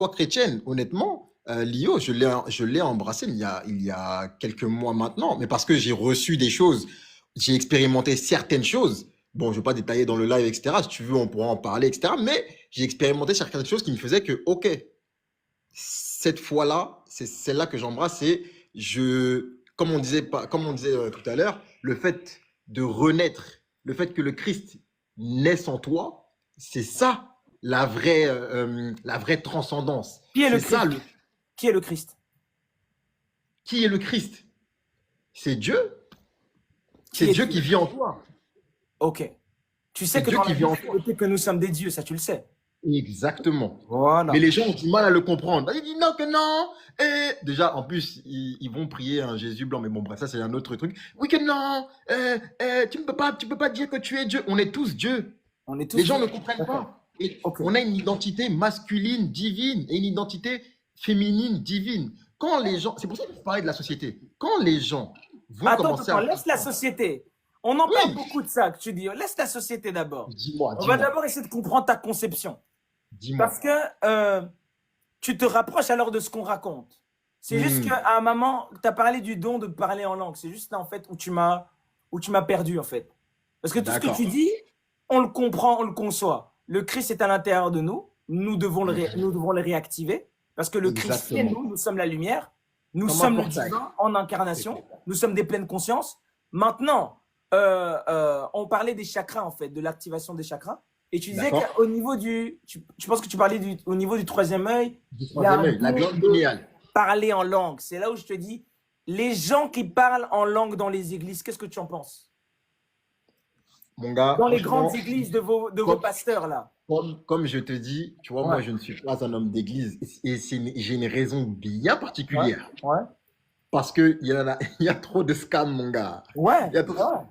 foi chrétienne, honnêtement, Lio, je l'ai embrassé il y a quelques mois maintenant, mais parce que j'ai reçu des choses, j'ai expérimenté certaines choses. Bon, je ne vais pas détailler dans le live, etc. Si tu veux, on pourra en parler, etc. Mais j'ai expérimenté certaines choses qui me faisaient que, OK, cette foi-là, c'est celle-là que j'embrasse. Et comme on disait, comme on disait tout à l'heure, le fait de renaître, le fait que le Christ naisse en toi, c'est ça la vraie transcendance. Qui est le C'est ça Christ? Qui est le Christ? qui est le Christ. C'est Dieu. Qui C'est est Dieu Dieu? qui vit en toi. Ok. Tu sais C'est que Dieu dans qui la vit Bible, en c'est toi. noté que nous sommes des dieux, ça tu le sais. Exactement. Mais Voilà. les gens ont du mal à le comprendre. Ils disent non, que non. Et déjà, en plus, ils vont prier un Jésus blanc. Mais bon, bref, ça, c'est un autre truc. Oui, que non. Tu peux pas dire que tu es Dieu. On est tous Dieu. On est Les tous gens dieux. ne comprennent D'accord. pas. Et Ok. on a une identité masculine divine et une identité féminine divine. Quand les gens, c'est pour ça que je parlais de la société. Quand les gens vont Attends, commencer attends, à laisse la comprendre, société. On en parle oui, beaucoup de ça que tu dis. Laisse la société d'abord. dis-moi, On va dis-moi, d'abord essayer de comprendre ta conception. dis-moi. Parce que tu te rapproches alors de ce qu'on raconte. C'est juste Hmm, qu'à un moment, tu as parlé du don de parler en langue. C'est juste là, en fait, où tu m'as perdu, en fait. Parce que tout ce que tu d'accord. dis, on le comprend, on le conçoit. Le Christ est à l'intérieur de nous. Nous devons le réactiver. Parce que le Christ, c'est Exactement. nous. Nous sommes la lumière. Nous Comme un sommes le portail. divin en incarnation. Nous sommes des pleines consciences. Maintenant, on parlait des chakras, en fait, de l'activation des chakras. Et tu disais D'accord? qu'au niveau tu penses que tu parlais au niveau du troisième œil, Du il y a troisième un œil, la don glande de pinéale. parler en langue. C'est là où je te dis, les gens qui parlent en langue dans les églises, qu'est-ce que tu en penses? Mon gars, Dans les grandes franchement, églises de vos comme, pasteurs, là. comme je te dis, tu vois, moi, Ouais, je ne suis pas un homme d'église et j'ai une raison bien ouais, particulière. ouais. Parce que il y a trop de scams, mon gars. Ouais, Il y a trop, ouais.